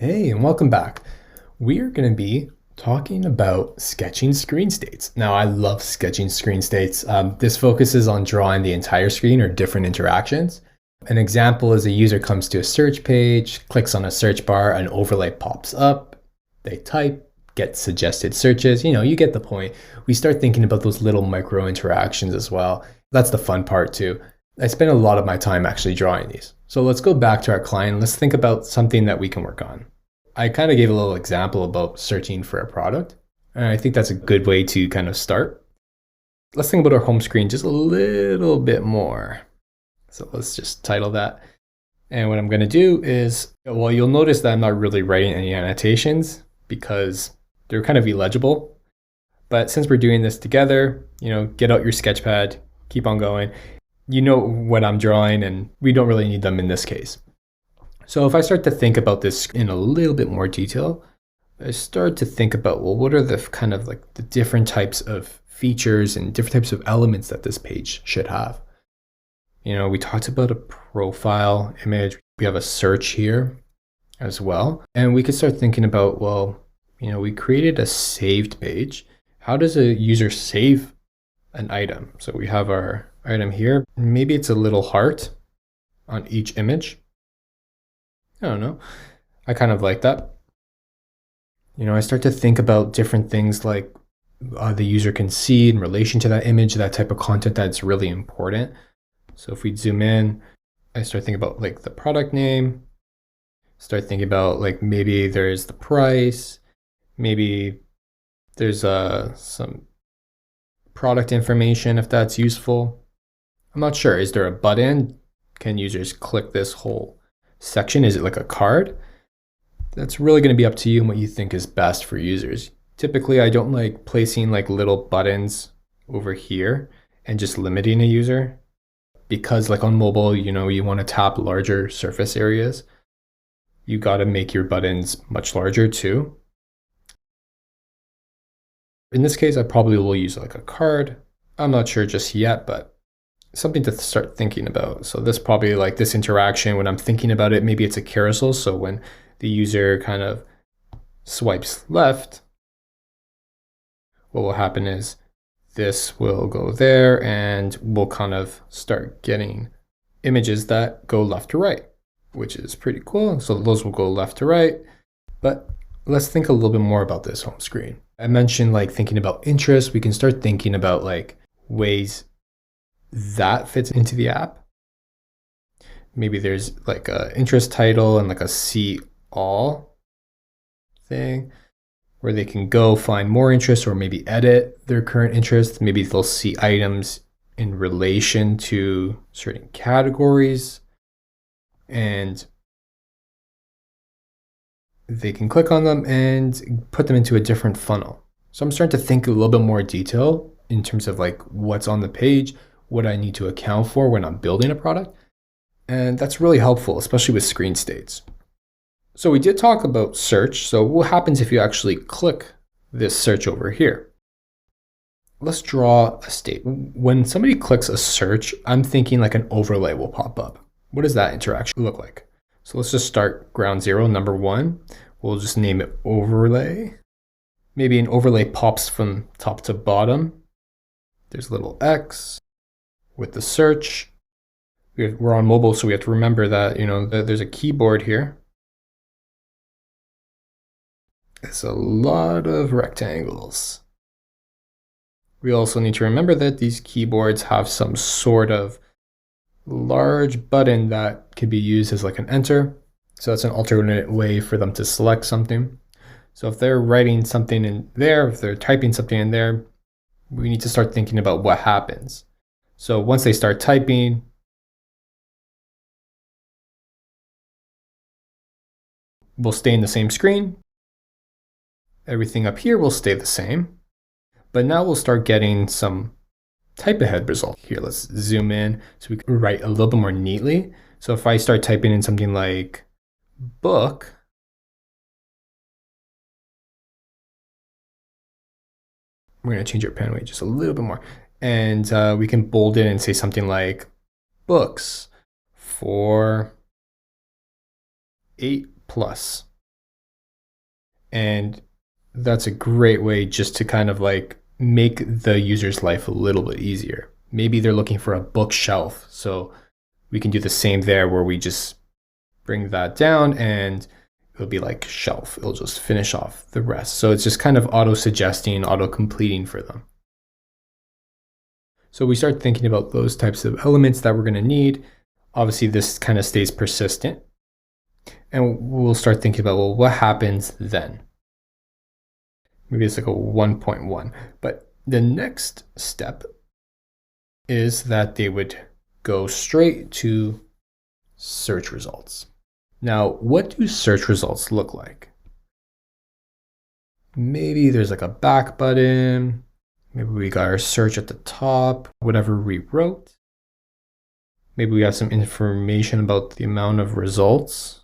Hey, and welcome back. We are going to be talking about sketching screen states. Now, I love sketching screen states. This focuses on drawing the entire screen or different interactions. An example is a user comes to a search page, clicks on a search bar, an overlay pops up, they type, get suggested searches. You get the point. We start thinking about those little micro interactions as well. That's the fun part too. I spend a lot of my time actually drawing these. So let's go back to our client. Let's think about something that we can work on. I kind of gave a little example about searching for a product. And I think that's a good way to kind of start. Let's think about our home screen just a little bit more. So let's just title that. And what I'm going to do is, well, you'll notice that I'm not really writing any annotations because they're kind of illegible. But since we're doing this together, get out your sketchpad, keep on going. You know what I'm drawing, and we don't really need them in this case. So if I start to think about this in a little bit more detail, I start to think about, well, what are the kind of like the different types of features and different types of elements that this page should have. We talked about a profile image. We have a search here as well. And we could start thinking about, well, we created a saved page. How does a user save an item? So we have our item here. Maybe it's a little heart on each image. I don't know. I kind of like that. I start to think about different things like the user can see in relation to that image, that type of content that's really important. So if we zoom in, I start thinking about like the product name, start thinking about like maybe there's the price, maybe there's some product information if that's useful. I'm not sure. Is there a button? Can users click this whole section? Is it like a card? That's really going to be up to you and what you think is best for users. Typically, I don't like placing like little buttons over here and just limiting a user because like on mobile, you want to tap larger surface areas. You got to make your buttons much larger too. In this case, I probably will use like a card. I'm not sure just yet, but something to start thinking about. So this probably like this interaction, when I'm thinking about it, maybe it's a carousel. So when the user kind of swipes left, what will happen is this will go there and we'll kind of start getting images that go left to right, which is pretty cool. So those will go left to right. But let's think a little bit more about this home screen. I mentioned like thinking about interests. We can start thinking about like ways that fits into the app. Maybe there's like a interest title and like a see all thing where they can go find more interests or maybe edit their current interest. Maybe they'll see items in relation to certain categories and they can click on them and put them into a different funnel. So I'm starting to think a little bit more detail in terms of like what's on the page, what I need to account for when I'm building a product. And that's really helpful, especially with screen states. So we did talk about search. So what happens if you actually click this search over here? Let's draw a state. When somebody clicks a search, I'm thinking like an overlay will pop up. What does that interaction look like? So let's just start ground zero, number one. We'll just name it overlay. Maybe an overlay pops from top to bottom. There's a little X with the search. We're on mobile, so we have to remember that, there's a keyboard here. It's a lot of rectangles. We also need to remember that these keyboards have some sort of large button that could be used as like an enter. So that's an alternate way for them to select something. So if they're writing something in there, if they're typing something in there, we need to start thinking about what happens. So once they start typing, we'll stay in the same screen. Everything up here will stay the same. But now we'll start getting some type ahead result. Here, let's zoom in so we can write a little bit more neatly. So if I start typing in something like book, we're going to change our pen weight just a little bit more. And we can bold it and say something like books for 8+. And that's a great way just to kind of like make the user's life a little bit easier. Maybe they're looking for a bookshelf. So we can do the same there where we just bring that down and it'll be like shelf. It'll just finish off the rest. So it's just kind of auto-suggesting, auto-completing for them. So we start thinking about those types of elements that we're going to need. Obviously, this kind of stays persistent. And we'll start thinking about, well, what happens then? Maybe it's like a 1.1. But the next step is that they would go straight to search results. Now, what do search results look like? Maybe there's like a back button. Maybe we got our search at the top, whatever we wrote. Maybe we have some information about the amount of results.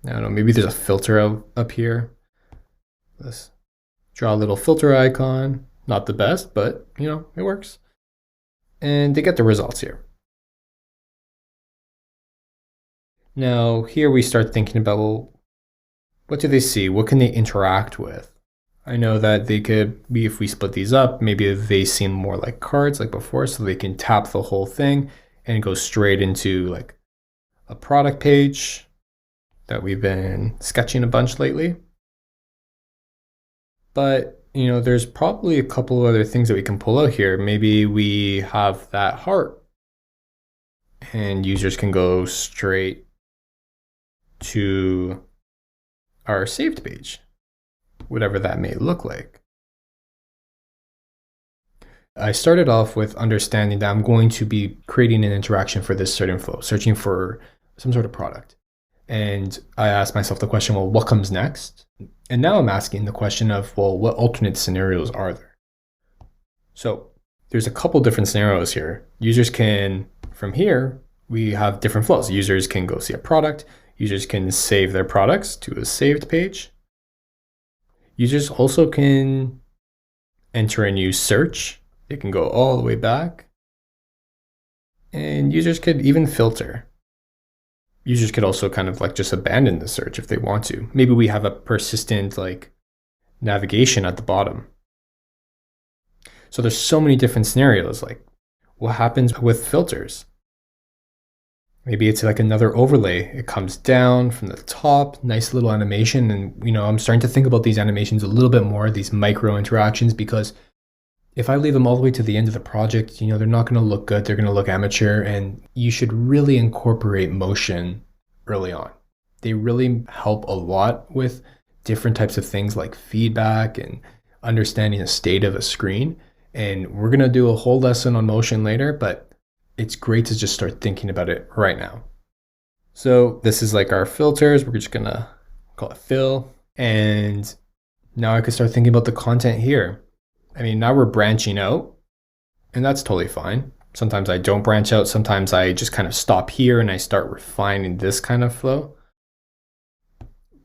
I don't know, maybe there's a filter up here. Let's draw a little filter icon. Not the best, but it works. And they get the results here. Now here we start thinking about, well, what do they see? What can they interact with? I know that they could be, if we split these up, maybe they seem more like cards like before, so they can tap the whole thing and go straight into like a product page that we've been sketching a bunch lately. But there's probably a couple of other things that we can pull out here. Maybe we have that heart and users can go straight to our saved page, whatever that may look like. I started off with understanding that I'm going to be creating an interaction for this certain flow, searching for some sort of product. And I asked myself the question, well, what comes next? And now I'm asking the question of, well, what alternate scenarios are there? So there's a couple different scenarios here. Users can, from here, we have different flows. Users can go see a product. Users can save their products to a saved page. Users also can enter a new search. They can go all the way back. And users could even filter. Users could also kind of like just abandon the search if they want to. Maybe we have a persistent like navigation at the bottom. So there's so many different scenarios. Like what happens with filters? Maybe it's like another overlay. It comes down from the top, nice little animation. And I'm starting to think about these animations a little bit more, these micro interactions, because if I leave them all the way to the end of the project, they're not going to look good. They're going to look amateur, and you should really incorporate motion early on. They really help a lot with different types of things like feedback and understanding the state of a screen. And we're going to do a whole lesson on motion later, but it's great to just start thinking about it right now. So this is like our filters. We're just going to call it fill. And now I could start thinking about the content here. I mean, now we're branching out, and that's totally fine. Sometimes I don't branch out. Sometimes I just kind of stop here and I start refining this kind of flow.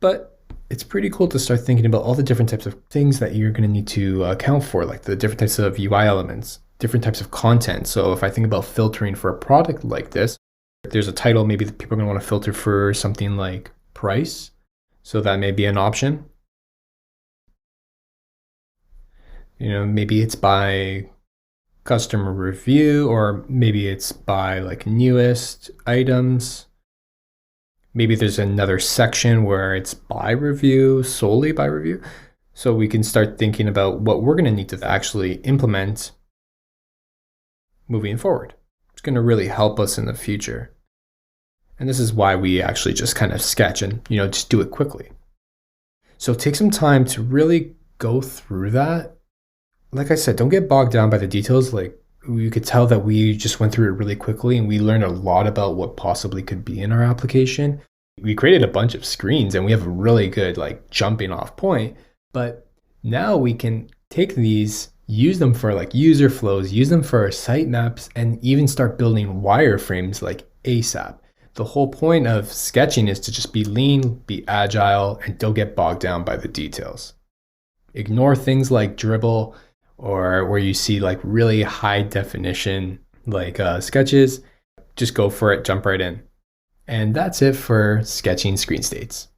But it's pretty cool to start thinking about all the different types of things that you're going to need to account for, like the different types of UI elements, different types of content. So if I think about filtering for a product like this, there's a title, maybe people are going to want to filter for something like price. So that may be an option. Maybe it's by customer review, or maybe it's by like newest items. Maybe there's another section where it's by review, solely by review. So we can start thinking about what we're going to need to actually implement moving forward. It's going to really help us in the future. And this is why we actually just kind of sketch and, just do it quickly. So take some time to really go through that. Like I said, don't get bogged down by the details. Like you could tell that we just went through it really quickly and we learned a lot about what possibly could be in our application. We created a bunch of screens and we have a really good like jumping off point. But now we can take these, use them for like user flows, use them for our sitemaps, and even start building wireframes like ASAP. The whole point of sketching is to just be lean, be agile, and don't get bogged down by the details. Ignore things like dribble, or where you see like really high definition like sketches. Just go for it, jump right in. And that's it for sketching screen states.